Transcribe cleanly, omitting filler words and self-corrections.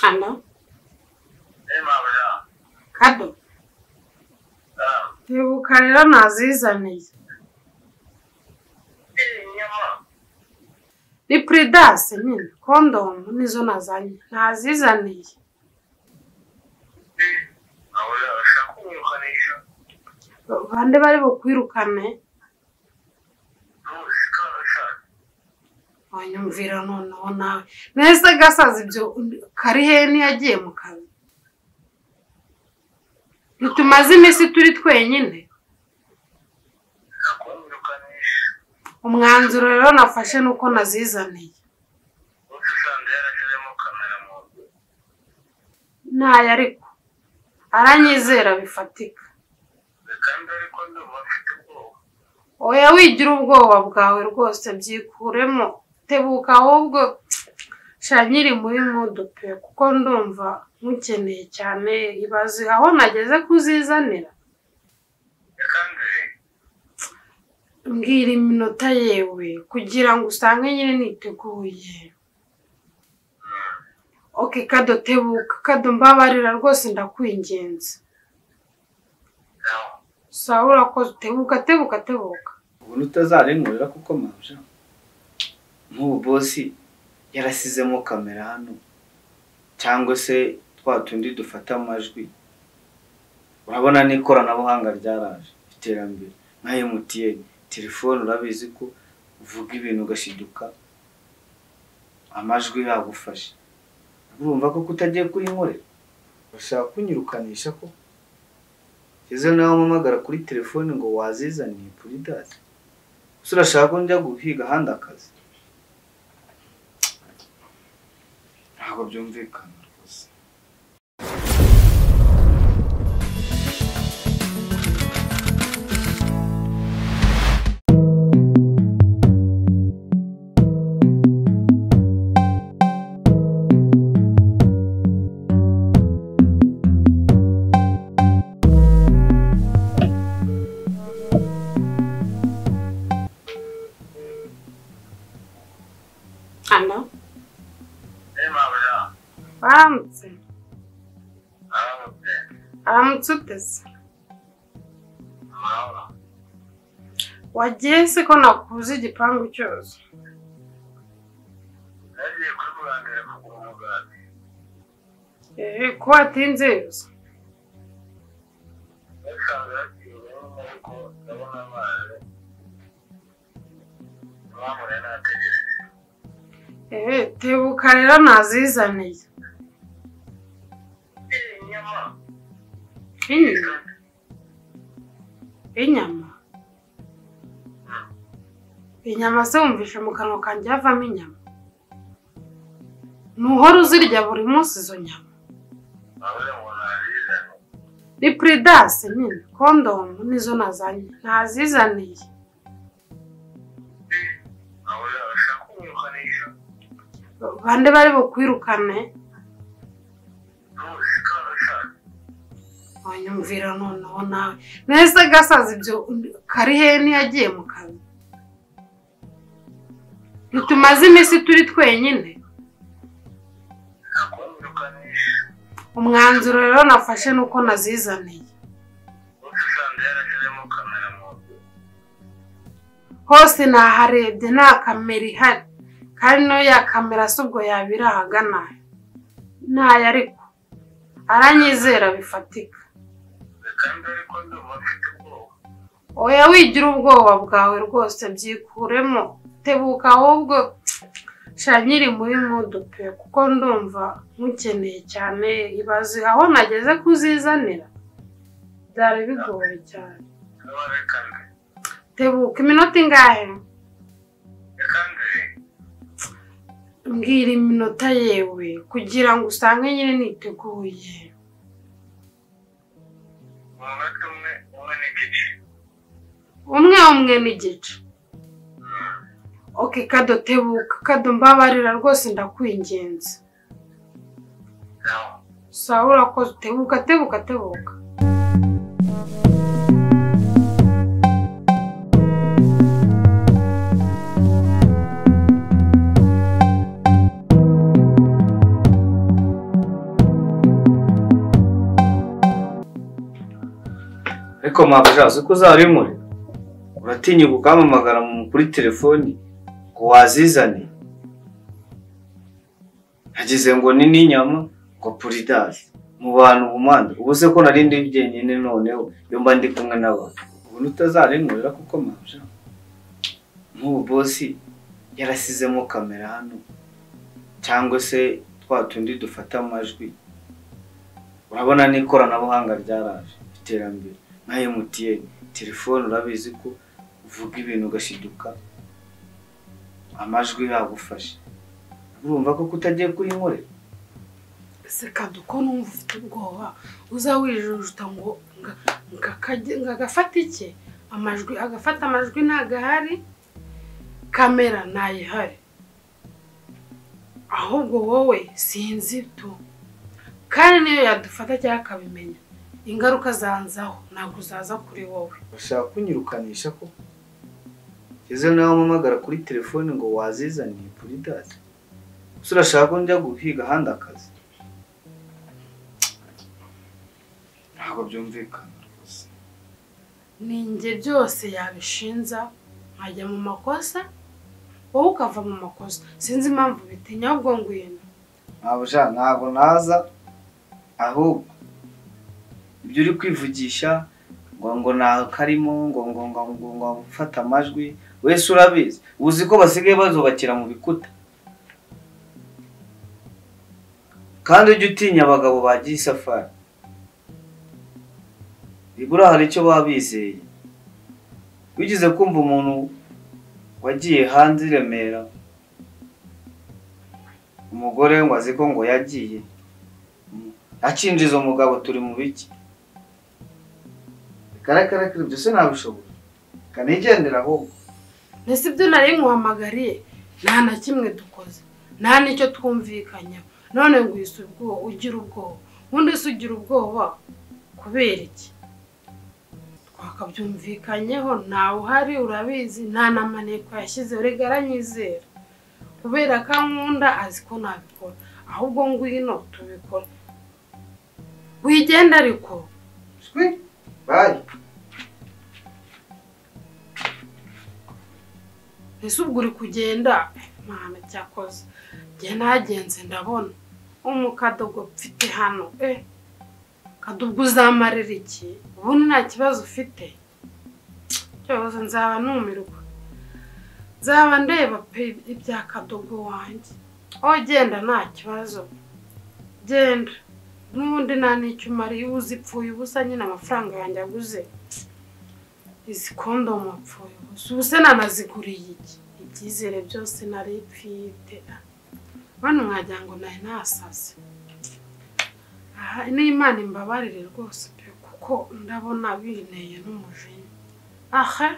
Hano? Kado? Tebuka rero nazizaniye. Ni Pridas nyine, condom nizo nazanye. Nazizaniye. Bande bari bukwirukane? Wanyumvira noneho nawe. Nese gasaza ibyo kari heni yagiye mu kazi. Ntitumaze iminsi turi twenyine. Umwanzuro rero nafashe nuko nazizaniye. Ntayo ariko aranyizera bifatika. Oya wigira ubwoba bwawe rwose byikuremo. Tebuka ahubwo shanyiri muri mudupe kuko ndumva mukeneye cyane ibaze aho nageze kuzizanira. Mbwira iminota yewe kugira ngo usange nyine niteguye. Okay Kado tebuka, Kado mbabarira rwose ndakwingenza. Sawa urakoze tebuka. Ubu utazarenkurira kuko mabja. Nk'ubu bosi yarasizemo kamera hano cyangwa se twatundi dufata amajwi. Urabona n'ikoranabuhanga ryaraje iterambere nka MTN telefone urabizi ko uvuga ibintu ugashiduka amajwi yagufasha. Urumva ko kutagiye kuri nkorera bashaka kunyirukanisha ko kize nawe mpamagara kuri telefone ngo wazizaniye Pridas. Urashaka ko njya guhiga handi akazi? Ntabwo byumvikana rwose. Hano? Aramutse utese. Wagiye se ko nakubuze igipangu cyose? Nagiye kurangira kugura umugati. Ko watinze yose? Nasanga ariko ndabona amazi. Mwamure nategereje. Tebuka rero nazizaniye. Inyama? Inyama se wumvishe mu kanwa kanjye havamo inyama? Nuhora uzirya buri munsi izo nyama? Ni Pridas nyine, condom nizo nazanye. Nazizaniye. Bande bari bukwirukane? Wanyumvira noneho nawe. Nese gasaza ibyo kari heni yagiye mu kazi. Ntitumaze iminsi turi twenyine. Umwanzuro rero nafashe nuko nazizaniye. Hose naharebye nta kamera ihari. Kandi no ya kamera subwo yabira hagana. Ntayo ariko aranyizera bifatika. Oya wigira ubwoba bwawe rwose byikuremo. Tebuka ahubwo shanyiri muri mudupe kuko ndumva mukeneye cyane ibaze aho nageze kuzizanira. Byari bigoye cyane. Tebuka iminota ingahe? Mbwira iminota yewe kugira ngo usange nyine niteguye. Umwe n'igice. Okay Kado tebuka, Kado mbabarira rwose ndakwingenza. Sawa urakoze tebuka. ariko mabasha uko uzabimure uratinyuka ukamamagara kuri telefoni ngo wazizane hagize ngo ni n'inyama ngo Puridas mu bantu bumande ubu se ko narindi byenyine noneho yo mba ndi kumwe n'abantu ubu utazarenurira kuko mabasha nk'ubu bosi yarasizemo kamera hano cyangwa se twatundi dufata amajwi urabona n'ikoranabuhanga ryaraje iterambere nka MTN telefone urabizi ko uvuga ibintu ugashiduka amajwi yagufashe urumva ko kutagiye kuri nkore se kaduko numva ufite ubwoba uzawijujuta ngo ngagafata iki amajwi agafata amajwi nagahari kamera nayihari ahubwo wowe sinzi tu kandi niyo yadufata cyangwa akabimenya ingaruka zanzaho ntabwo uzaza kuri wowe bashaka kunyirukanisha ko Kize nawe mamagara kuri telefone ngo wazizaniye Puridas urashaka ko njya guhiga handi akazi ntabwo byumvikana rwose ninjye byose yabishinza nkajya mu makosa wowe ukava mu makosa sinzi impamvu bitinya ahubwo ngwino ntabwo naza ahubwo ibyo uri kwivugisha ngo nta karimo ngo ufata amajwi wese urabizi uzi ko basigaye bazubakira mu bikuta kandi ujye utinya abagabo bagiye isafari ibura hari icyo babizeye wigize kumva umuntu wagiye hanze Remera umugore ngo azi ko ngo yagiye acinjiza umugabo turi mu biki karakara byose nabishobora kanigendera ahubwo nese ibyo nari nkuhamagariye nta na kimwe dukoze nta nicyo twumvikanye none ngo ubwo ugira ubwoba undi se ugira ubwoba kubera iki twakabyumvikanyeho ntawe uhari urabizi nta namaneko yashyize uregaranyizera kubera ko nkunda azi ko nabikora ahubwo ngwino tubikora wigenda ariko bye ese ubwo uri kugenda mana cyakoze njye nagenze ndabona umukadogo mfite hano kadogo uzamarira iki ubu nta kibazo ufite cyose nzaba numirwa nzaba ndeba pe ibya kadogo wanjye genda nta kibazo genda n'ubundi nta n'icyo umariye uzipfuye ubusa nyine amafaranga yanjye aguze izi kondomu apfuye ubusa ubu se nanaziguriye iki ibyizere byose nari mfite bano mwagira ngo nari nasaze aha n'Imana imbabarire rwose pe kuko ndabona binteye n'umujinya aha